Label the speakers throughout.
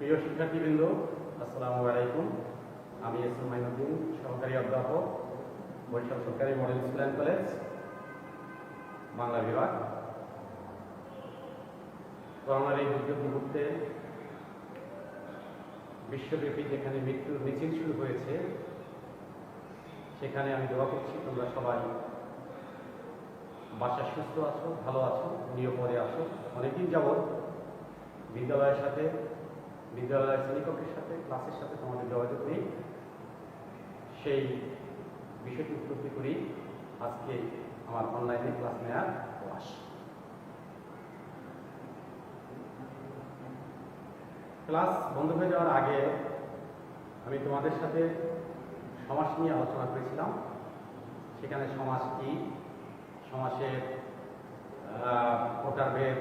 Speaker 1: প্রিয় শিক্ষার্থীবৃন্দ, আসসালামু আলাইকুম। আমি এস এম মাইনুদ্দিন, সহকারী অধ্যাপক, বরিশাল সরকারি model school and college, Bangla বিভাগ। করোনার এই দুর্যোগ মুহূর্তে বিশ্বব্যাপী যেখানে মৃত্যুর মিছিল শুরু হয়েছে, সেখানে আমি দোয়া করছি তোমরা সবাই বাসায় সুস্থ আছো, ভালো আছো, নিরাপদে আছো। অনেকদিন যাবৎ বিদ্যালয়ের সাথে, বিদ্যালয়ের শ্রেণীকক্ষের সাথে, ক্লাসের সাথে তোমাদের যোগাযোগ নেই। সেই বিষয়টি উপলব্ধি করি আজকে আমার অনলাইনে ক্লাস নেওয়ার প্রয়াস। ক্লাস বন্ধ হয়ে যাওয়ার আগে আমি তোমাদের সাথে সমাস নিয়ে আলোচনা করেছিলাম। সেখানে সমাস কি, সমাসের প্রকারভেদ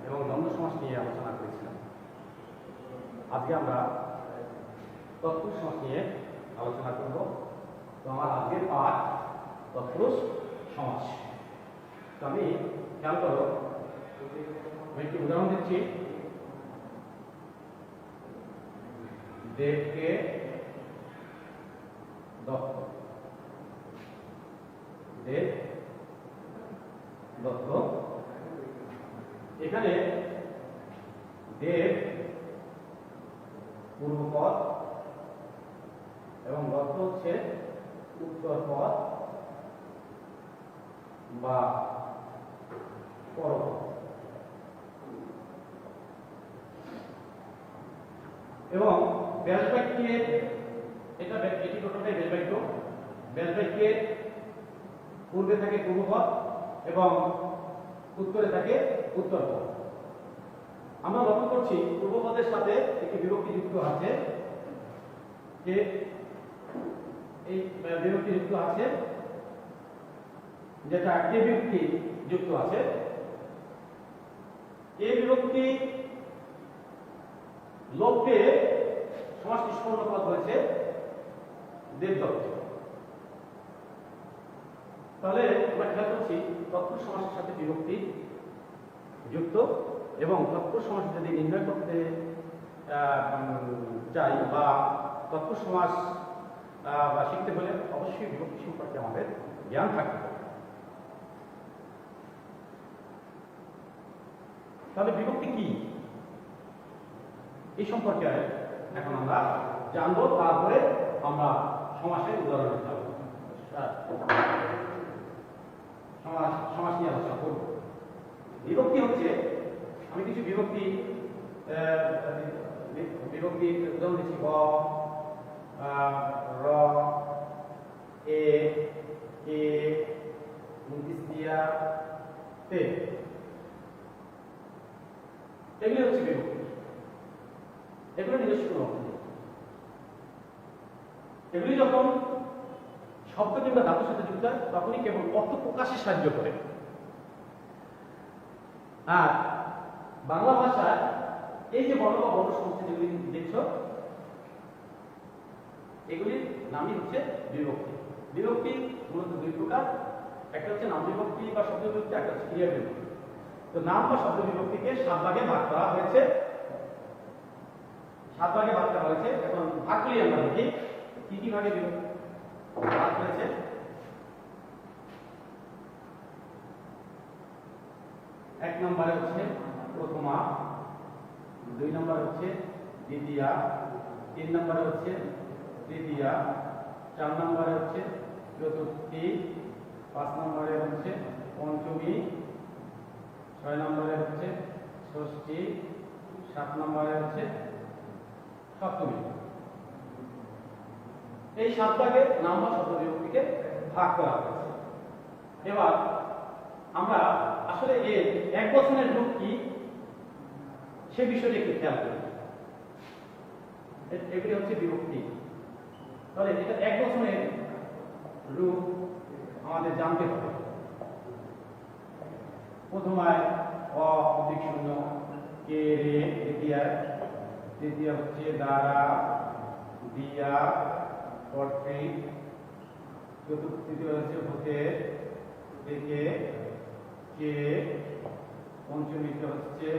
Speaker 1: এবং দ্বন্দ্ব সমাস নিয়ে আলোচনা করেছিলাম। আজকে আমরা তৎপুরুষ সমাস নিয়ে আলোচনা করব। তো আমার আজকের পাঠ তৎপুরুষ সমাস। তো আমি খেয়াল করো, আমি একটি উদাহরণ দিচ্ছি। দেবকে দত্ত, দেব দত্ত। এখানে দেব পূর্ব পদ এবং দত্ত হচ্ছে উত্তর পদ বা পরপদ। এবং ব্যাসবাক্যের এটি টোটালটাই ব্যাসবাক্য। ব্যাসবাক্যের পূর্বে থাকে পূর্বপদ এবং উত্তরে থাকে উত্তরপদ। আমরা লক্ষ্য করছি পূর্বপদের সাথে একটি বিভক্তি যুক্ত আছে, যে এই বিভক্তি যুক্ত আছে, যেটা কে বিভক্তি যুক্ত আছে। এই বিভক্তি লোককে সমাস নিষ্পন্ন পদ হয়েছে দেবদত্ত। তাহলে আমরা খেয়াল করছি তৎপুরুষ সমাসের সাথে বিভক্তি যুক্ত, এবং তৎপুরুষ সমাস যদি নির্ণয় করতে চাই বা তৎপুরুষ সমাস বা শিখতে হলে অবশ্যই বিভক্তি সম্পর্কে আমাদের জ্ঞান থাকতে হবে। তাহলে বিভক্তি কি এই সম্পর্কে এখন আমরা জানবো, তারপরে আমরা সমাসের উদাহরণ যাব, সমাস নিয়ে আলোচনা করব। বিভক্তি হচ্ছে, আমি কিছু বিভক্তির উদাহরণ দিচ্ছি। ব, র, এ, কে, তে, এগুলি হচ্ছে বিভক্তি। এগুলো নিজস্ব কোনো অর্থ নেই। এগুলি যখন শব্দ কিংবা ধাতুর সাথে যুক্ত হয় তখনই কেবল অর্থ প্রকাশে সাহায্য করে। আর বাংলা ভাষায় এই যে বর্ণ বা বর্ণ সমষ্টি যেগুলি দেখছ, এগুলির নামই হচ্ছে বিভক্তি। বিভক্তি মূলত দুই প্রকার, একটা হচ্ছে নাম বিভক্তি বা শব্দ বিভক্তি, একটা হচ্ছে ক্রিয়া বিভক্তি। তো নাম বা শব্দ বিভক্তিকে 7 ভাগে ভাগ করা হয়েছে। 7 ভাগে ভাগ করা হয়েছে। এখন ভাগগুলি আমরা দেখি কি কি ভাগে ভাগ হয়েছে। এক নম্বরে হচ্ছে প্রথমা, 2 নম্বরে হচ্ছে দ্বিতীয়া, 3 নম্বরে হচ্ছে তৃতীয়া, 4 নম্বরে হচ্ছে চতুর্থী, 5 নম্বরে হচ্ছে পঞ্চমী, 6 নম্বরে হচ্ছে ষষ্ঠী, 7 নম্বরে হচ্ছে সপ্তমী। এই 7 ভাগে নাম বা শব্দ বিভক্তিকে ভাগ করা হয়েছে। এবার আমরা আসলে এর এক বচনের রূপ কি সে বিষয়টি একটু খেয়াল করি। এগুলি হচ্ছে বিভক্তি। তাহলে এটা এক বচনের রূপ আমাদের জানতে হবে। প্রথমায় অ অধিক শূন্য, কে রে দ্বিতীয় হচ্ছে দ্বারা, দিয়া, কর্তৃক, তৃতীয় হচ্ছে হতে, থেকে, কে, পঞ্চমীতে হচ্ছে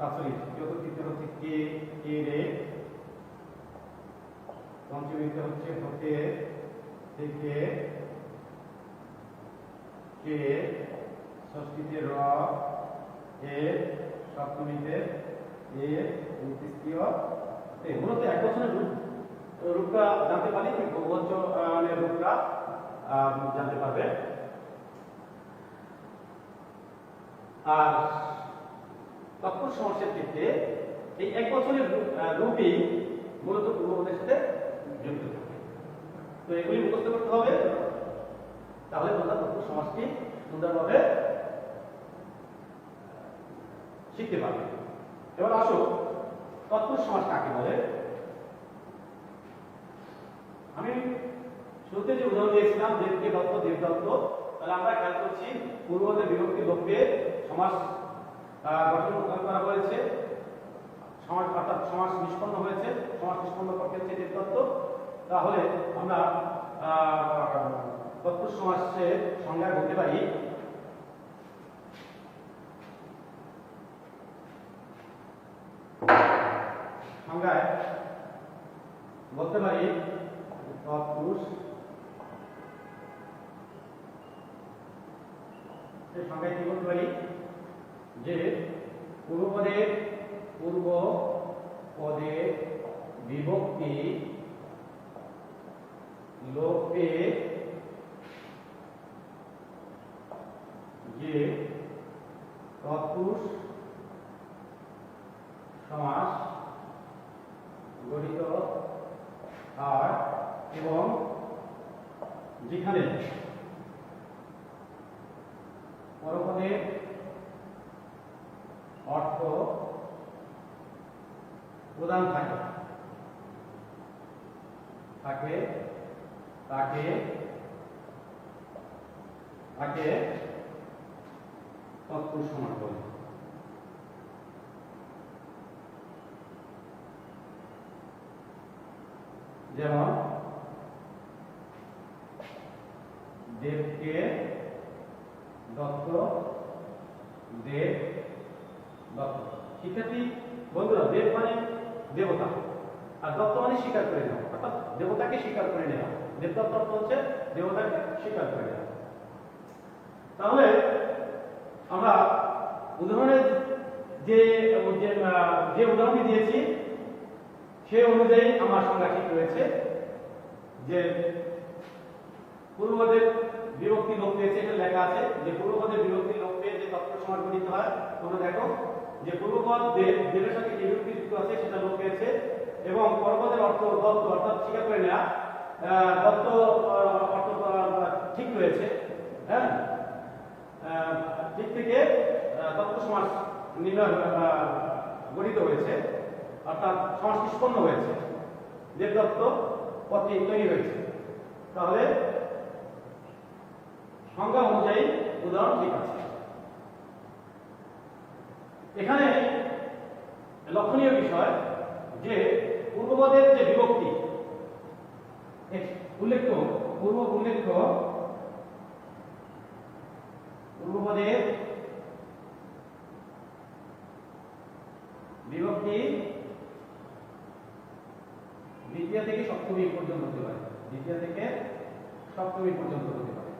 Speaker 1: সরি চতুর্থীতে হচ্ছে কে কে রে, পঞ্চমীতে হচ্ছে হতে থেকে কে, ষষ্ঠীতে র এ, সপ্তমীতে এ, তৃতীয় মূলত এক বছরের রূপটা জানতে পারি, বহুবচনের রূপটা জানতে পারবে। আর তৎপুরুষ সমাসের ক্ষেত্রে এই এক বছরের রূপই মূলত পূর্বপদের সাথে যুক্ত থাকে। তো এগুলি মুখস্থ করতে হবে, তাহলে তোমরা তৎপুরুষ সমাসটি সুন্দরভাবে শিখতে পারবে। এবার আসো তৎপুরুষ সমাস কাকে বলে। আমি শুরুতে যে উদাহরণ দিয়েছিলাম দেবকে দত্ত দেবদত্ত, তাহলে আমরা খেয়াল করছি পূর্বপদের বিভক্তি লোপে সমাস গঠন করা হয়েছে, সমাস অর্থাৎ সমাস নিষ্পন্ন হয়েছে, সমাস নিষ্পন্ন করতে হচ্ছে দেবদত্ত। তাহলে আমরা তৎপুরুষ সমাসের সংজ্ঞা বলতে পারি সংজ্ঞায় বলতে পারি তৎপুরুষ এই সংজ্ঞায় কি বলতে পারি যে পূর্ব পদে বিভক্তি লোপে যে তৎপুরুষ সমাস গঠিত হয় এবং যেখানে পরপদের অর্থ প্রদান থাকে তাকে তৎপুরুষ সমাস বলে। যেমন দেবকে দত্ত দেব দত্ত। শিক্ষার্থী বন্ধুরা, দেব মানে দেবতা আর দত্ত মানে স্বীকার করে নেওয়া, অর্থাৎ দেবতাকে স্বীকার করে নেওয়া। দেবদত্ত অর্থ হচ্ছে দেবতাকে স্বীকার করে নেওয়া। তাহলে আমরা উদাহরণের যে উদাহরণটি দিয়েছি সেই অনুযায়ী আমার সংজ্ঞা ঠিক রয়েছে যে পূর্বপদের বিভক্তি লোপ পেয়েছে, এটা লেখা আছে যে পূর্বপদের বিভক্তি লোপ পেয়ে যে তৎপুরুষ সমাস গঠিত হয়। তোমরা দেখো যে পূর্বপদ দেবের সাথে যে বিভক্তি যুক্ত আছে সেটা লোপ পেয়েছে এবং পরপদের অর্থ দত্ত অর্থাৎ স্বীকার করে নেওয়া, দত্ত অর্থ ঠিক রয়েছে। হ্যাঁ, দিক থেকে তৎপুরুষ সমাস নির্ণয় গঠিত হয়েছে, অর্থাৎ সমাস নিষ্পন্ন হয়েছে, দেবদত্ত পদটি তৈরি হয়েছে। তাহলে সংজ্ঞা অনুযায়ী উদাহরণ ঠিক আছে। এখানে লক্ষণীয় বিষয় যে পূর্বপদের যে বিভক্তি পূর্বপদের বিভক্তি দ্বিতীয় থেকে সপ্তমী পর্যন্ত হতে পারে, দ্বিতীয় থেকে সপ্তমী পর্যন্ত হতে পারে,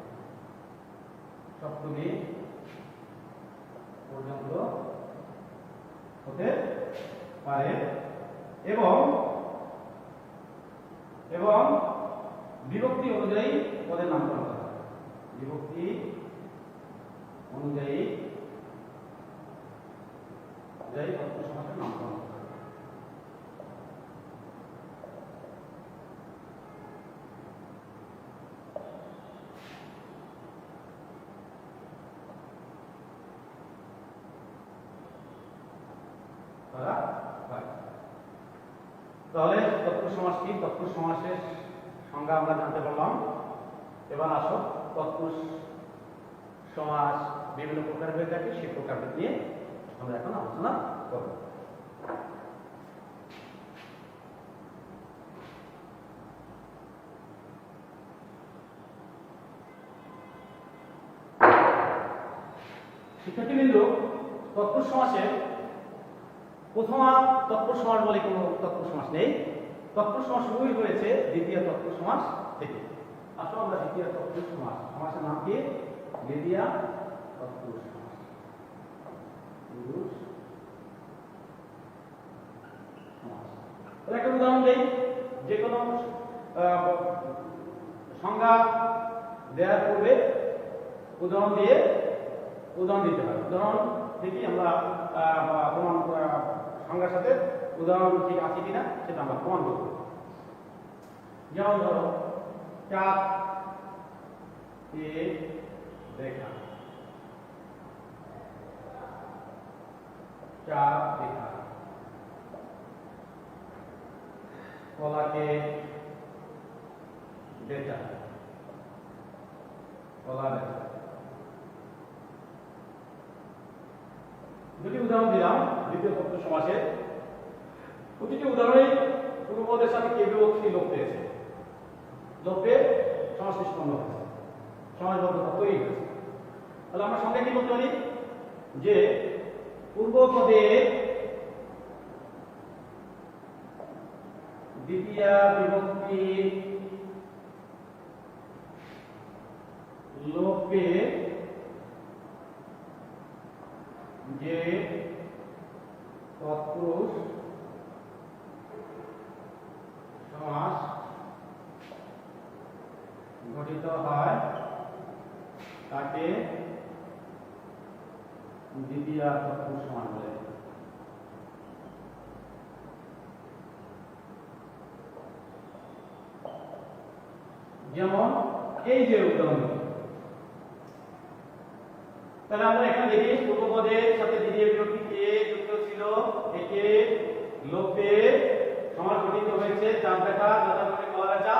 Speaker 1: সপ্তমী পর্যন্ত হতে পারে এবং বিভক্তি অনুযায়ী পদের নামকরণ করা হয়। বিভক্তি অনুযায়ী তৎপুরুষ সমাসের নামকরণ করা হয়। তাহলে তৎপুরুষ সমাস কি, তৎপুরুষ সমাসের সংজ্ঞা আমরা জানতে পারলাম। এবার আসো তৎপুরুষ সমাস বিভিন্ন প্রকার হয়ে থাকে, সেই প্রকারভেদ নিয়ে আমরা এখন আলোচনা করব। শিক্ষার্থীবৃন্দ, তৎপুরুষ সমাসের প্রথম তৎপুরুষ সমাস বলে কোনো তৎপুরুষ সমাস নেই। তৎপুরুষ সমাস শুরুই হয়েছে দ্বিতীয় তৎপুরুষ সমাস থেকে। আসলে আমরা দ্বিতীয় তৎপুরুষ সমাস, সমাসের নাম কি? দ্বিতীয় তৎপুরুষ সমাস। একটা উদাহরণ দেই, যে কোনো সংজ্ঞা দেওয়ার পূর্বে উদাহরণ দিতে হয়। উদাহরণ দেখি আমরা প্রমাণ সংজ্ঞার সাথে উদাহরণ ঠিক আছে কিনা সেটা আমরা প্রমাণ করব। যেমন ধরো চাপ এ রেখা, চাপ রেখা কলাকে বেচা, কলা বেচা। দুটি উদাহরণ দিলাম দ্বিতীয় তৎপুরুষ সমাসের। প্রতিটি উদাহরণে পূর্বপদের সাথে কে বিভক্তি লোপ পেয়েছে, লোপ পেয়ে সমাস নিষ্পন্ন হয়েছে, সমাসবদ্ধতা তৈরি হয়েছে। তাহলে আমরা সঙ্গে কি বলতে পারি যে পূর্বপদে দ্বিতীয় বিভক্তি লোপে যে তৎপুরুষ সমাস গঠিত হয় তাকে দ্বিতীয় তৎপুরুষ সমাস বলে। যেমন এই যে উদাহরণ, তাহলে আমরা এখানে দেখি পূর্বপদের সাথে দ্বিতীয় বিভক্তি কে যুক্ত ছিল, একে লোপে সমাস গঠিত হয়েছে চাপ রেখা যথাক্রমে কলা বেচা,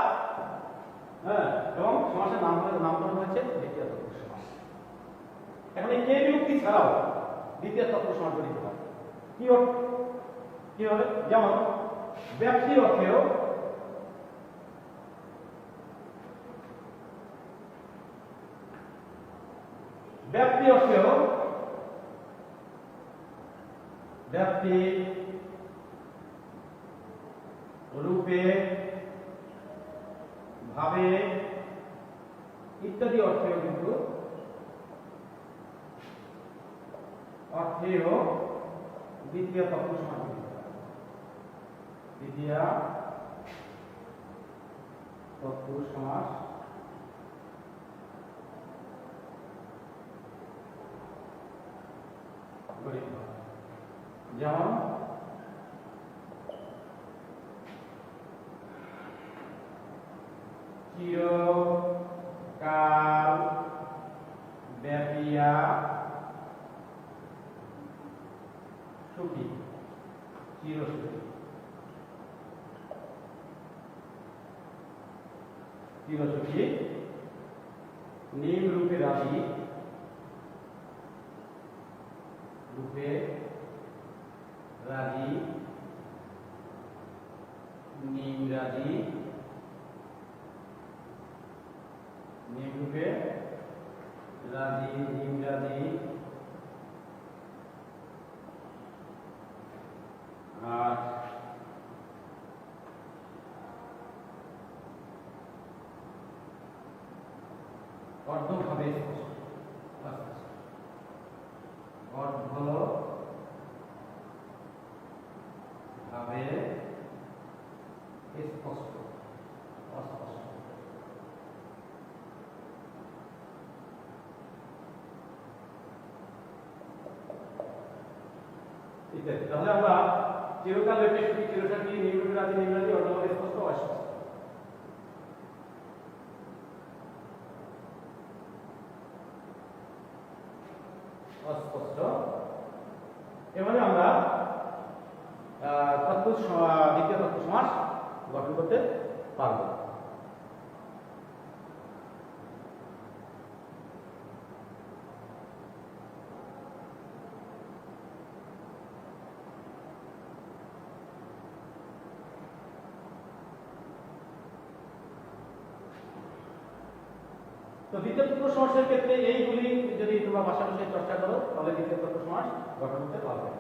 Speaker 1: হ্যাঁ, এবং সমাসের নামকরণ হয়েছে দ্বিতীয় তৎপুরুষ সমাস। এখন এই কে বিভক্তি ছাড়াও দ্বিতীয় তৎপুরুষ সমাস গঠিত হয় কিভাবে? যেমন ব্যক্তি অর্থেও ব্যক্তি অর্থেও ব্যক্তি রূপে ভাবে ইত্যাদি অর্থেও কিন্তু দ্বিতীয় তৎপুরুষ সমাস, দ্বিতীয় তৎপুরুষ সমাস গঠিত হয়। যেমন চিরকাল ব্যাপিয়া সুখী, চিরসুখী, চিরসুখী। নিম রূপে রাজি, রূপে রাজি, নিম রাজি, নিম রূপে রাজি, নিম রাজি। আর অর্ধভাবে অর্ধভাবে স্পষ্ট, অস্পষ্ট। ইত্যাদি। তাহলে আমরা চিরকাল ব্যাপী সুখী, চিরসাথী, নিম্নরূপে রাজি, নিম্নরাজি, অর্ধভাবে স্পষ্ট, অস্পষ্ট। অস্পষ্ট। এভাবে আমরা দ্বিতীয় তৎপুরুষ সমাস গঠন করতে পারব। তো দ্বিতীয় তৎপুরুষ সমাসের ক্ষেত্রে এইগুলি যদি তোমরা পাশাপাশি চর্চা করো তাহলে দ্বিতীয় তৎপুরুষ সমাস গঠন করতে পারবে।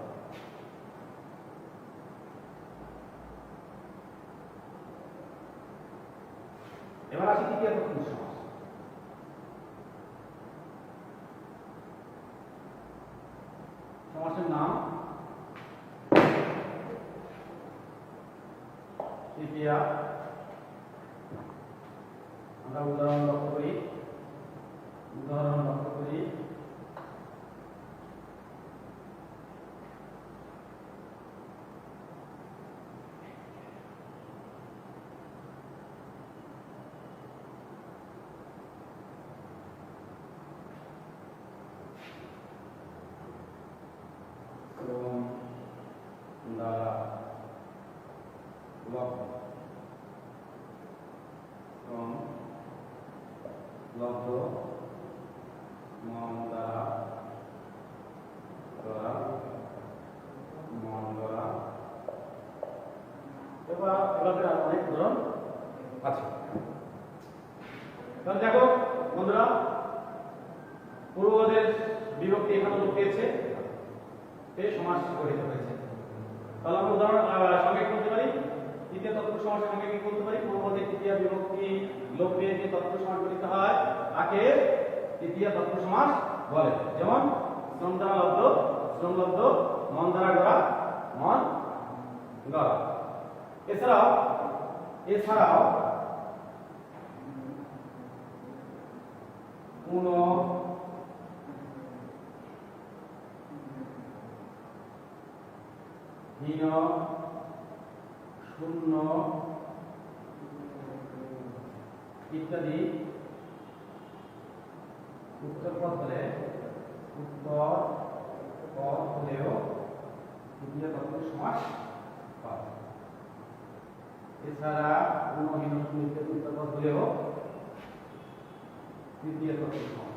Speaker 1: এবার আসি তৃতীয় তৎপুরুষ সমাস। সমাসের নাম তৃতীয়া। আমরা উদাহরণ লক্ষ্য করি। অনেক উদাহরণ আছে। তাহলে দেখো বন্ধুরা, পূর্বপদের বিভক্তি এখানে লোপ পেয়েছে, সমাস গঠিত হয়েছে। তাহলে আমরা উদাহরণ সঙ্গে বলতে পারি, তৃতীয় তৎপুরুষ সমাসের সঙ্গে কি বলতে পারি? পূর্বপদের তৃতীয় বিভক্তি লোপ পেয়ে যে তৎপুরুষ সমাস গঠিত হয় তাকে তৃতীয় তৎপুরুষ সমাস বলে। যেমন শ্রম দ্বারা লব্ধ, মন দ্বারা গড়া, মন গড়া। এছাড়াও পুনঃ, হীন, শূন্য ইত্যাদি উত্তর পদ হলেও তৃতীয় তৎপুরুষ সমাস পাবে। এছাড়া পুনঃ, হীন, শূন্য ইত্যাদি উত্তর পদ হলেও তৃতীয় তৎপুরুষ সমাস।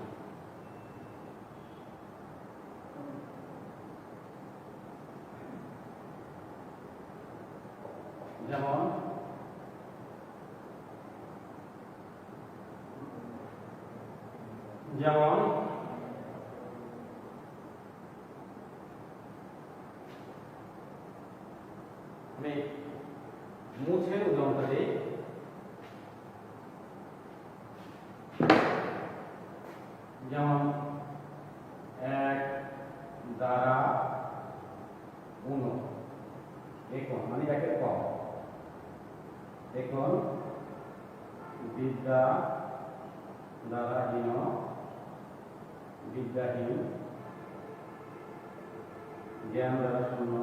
Speaker 1: যেমন আমি মুছের উদাহরণটা দিই। যেমন এক দ্বারা এখন মানে একের কম, এখন বিদ্যা দ্বারা হীন, বিদ্যাহীন, জ্ঞান দ্বারা শূন্য,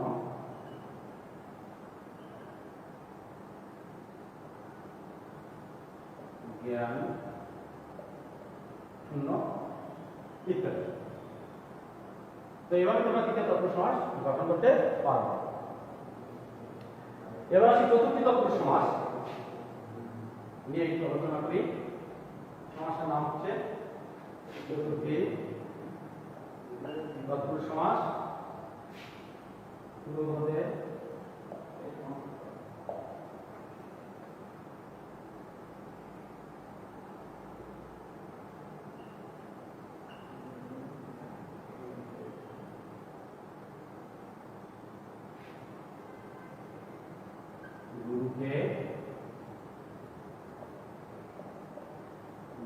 Speaker 1: জ্ঞান শূন্য ইত্যাদি। তো এভাবে তোমরা তৃতীয় তৎপুরুষ সমাস গঠন করতে পারবে। এবার আসি চতুর্থী তৎপুরুষ সমাস নিয়ে একটু আলোচনা করি। সমাসের নাম হচ্ছে চতুর্থী তৎপুরুষ সমাস। পূর্বপদে গুরুকে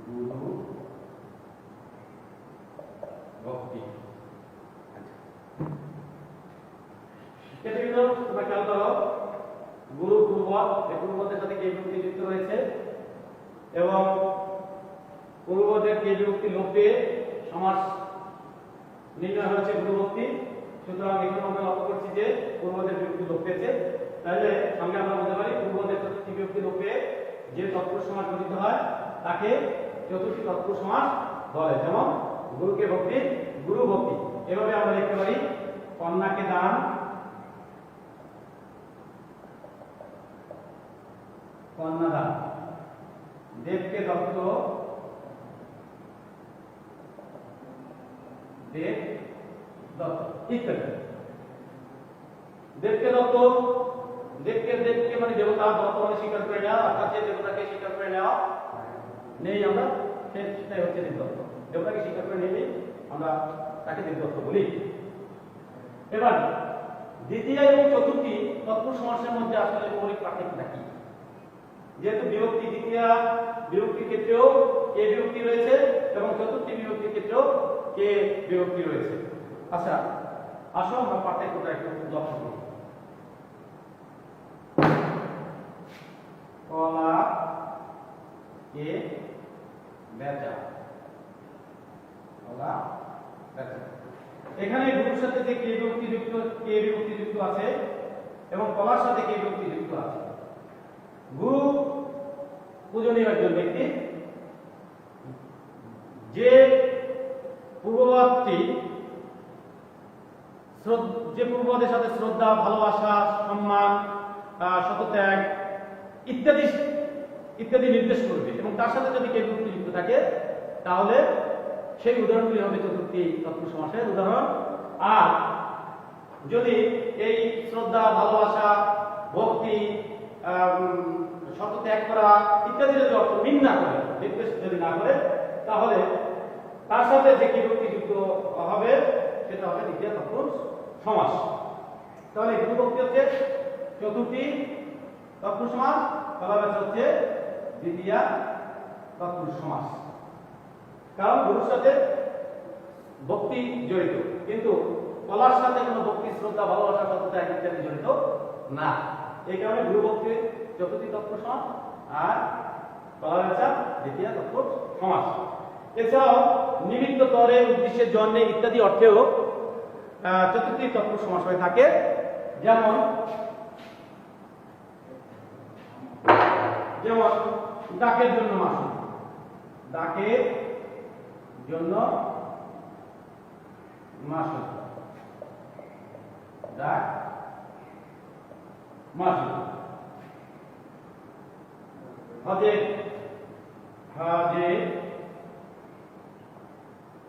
Speaker 1: গুরু ভক্তি। কিন্তু তোমরা খেয়াল করো, গুরু পূর্বপদ, এই পূর্বপদের সাথে কে বিভক্তি যুক্ত রয়েছে এবং পূর্বপদের কে বিভক্তি লোপ পেয়ে সমাস নির্ণয় হয়েছে গুরুভক্তি। সুতরাং এখানে আমরা লক্ষ্য করছি যে পূর্বপদের বিভক্তি লোপ পেয়েছে। তাহলে সঙ্গে আমরা বলতে পারি পূর্বপদের চতুর্থী বিভক্তি লোপ পেয়ে যে তৎপুরুষ সমাস গঠিত হয় তাকে চতুর্থী তৎপুরুষ সমাস বলে। যেমন গুরুকে ভক্তি, গুরু ভক্তি। এভাবে আমরা লিখতে পারি কন্যাকে দান, কন্যাদান, দেবকে দত্ত, দেব দত্ত ইত্যাদি। দেবকে দত্ত, দেবকে মানে দেবতা, দত্ত মানে স্বীকার করে নেওয়া, অর্থাৎ যে দেবতাকে স্বীকার করে নেওয়া নেই আমরা, সেটাই হচ্ছে দেবদত্ত। দেবতাকে স্বীকার করে নেই আমরা তাকে দেবদত্ত বলি। এবার দ্বিতীয় এবং চতুর্থী তৎপুরুষ সমাসের মধ্যে আসলে মৌলিক পার্থক্যটা কি? যেহেতু বিভক্তি দ্বিতীয়া বিভক্তির ক্ষেত্রেও কে বিভক্তি রয়েছে এবং চতুর্থী বিভক্তির ক্ষেত্রেও কে বিভক্তি রয়েছে। আচ্ছা, আসো আমরা পার্থক্যটা একটু লক্ষ্য করি। কলা কে বেচা, কলা বেচা। এখানে গুরুর সাথে যে কে বিভক্তি যুক্ত আছে এবং কলার সাথে কে বিভক্তি যুক্ত আছে। গুরু পূজনীয় একজন ব্যক্তি, যে পূর্ববাদটি যে পূর্ববাদের সাথে শ্রদ্ধা, ভালোবাসা, সম্মান, সতত্যাগ ইত্যাদি নির্দেশ করবে এবং তার সাথে যদি কে বিভক্তি যুক্ত থাকে তাহলে সেই উদাহরণগুলি হবে চতুর্থী তৎপুরুষ সমাসের উদাহরণ। আর যদি এই শ্রদ্ধা, ভালোবাসা, ভক্তি, সতত্যাগ করা ইত্যাদি যদি অর্থ ভিন্ন না করে, নির্দেশ যদি না করে, তাহলে তার সাথে যে কে বিভক্তি যুক্ত হবে সেটা হবে দ্বিতীয় তৎপুরুষ সমাস। তাহলে বিভক্তি হচ্ছে চতুর্থী তৎপুরুষ সমাস, কলা বেচা হচ্ছে দ্বিতীয় তৎপুরুষ সমাস। কারণ গুরুর সাথে ভক্তি জড়িত, কিন্তু কলার সাথে কোনো ভক্তি, শ্রদ্ধা, ভালোবাসা, সততা ইত্যাদি জড়িত না। এই কারণে গুরু ভক্তি চতুর্থী তৎপুরুষ সমাস আর কলা বেচা দ্বিতীয় তৎপুরুষ সমাস। এছাড়াও নিমিত্ত, তরে, উদ্দেশ্যের জন্যে ইত্যাদি অর্থেও চতুর্থী তৎপুরুষ সমাস হয়ে থাকে। যেমন ডাকের জন্য মাসুল, ডাকের জন্য মাসুল, ডাক মাসুল। হজের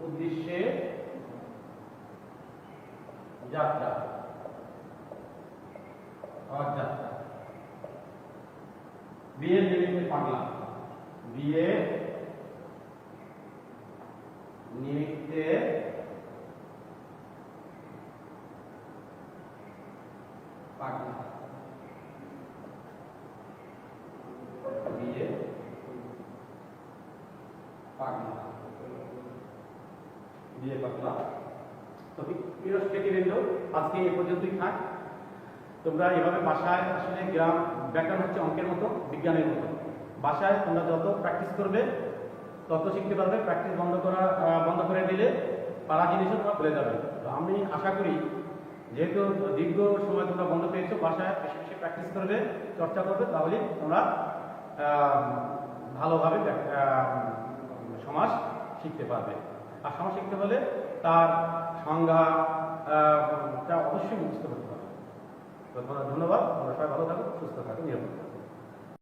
Speaker 1: উদ্দেশ্যে যাত্রা, হজ যাত্রা। বিয়ের নিমিত্তে পাগলা, বিয়ে নিমিত্তে পাগলা, বিয়ে পাগলা, বিয়ে পাগলা। তো প্রিয় শিক্ষার্থীবৃন্দ, আজকে এই পর্যন্তই থাক। তোমরা এভাবে বাসায়, আসলে ব্যাকরণ হচ্ছে অঙ্কের মতো, বিজ্ঞানের মতো। বাসায় তোমরা যত প্র্যাকটিস করবে তত শিখতে পারবে। প্র্যাকটিস বন্ধ করে দিলে পারা জিনিসও তোমরা ভুলে যাবে। তো আমি আশা করি, যেহেতু দীর্ঘ সময় তোমরা বন্ধ পেয়েছো, বাসায় বেশি বেশি প্র্যাকটিস করবে, চর্চা করবে, তাহলে তোমরা ভালোভাবে সমাস শিখতে পারবে। আর সমাস শিখতে হলে তার সংজ্ঞা অবশ্যই মুখস্থ করতে হবে। ধন্যবাদ। তোমরা সবাই ভালো থাকো, সুস্থ থাকো, নিরাপদ থাকো।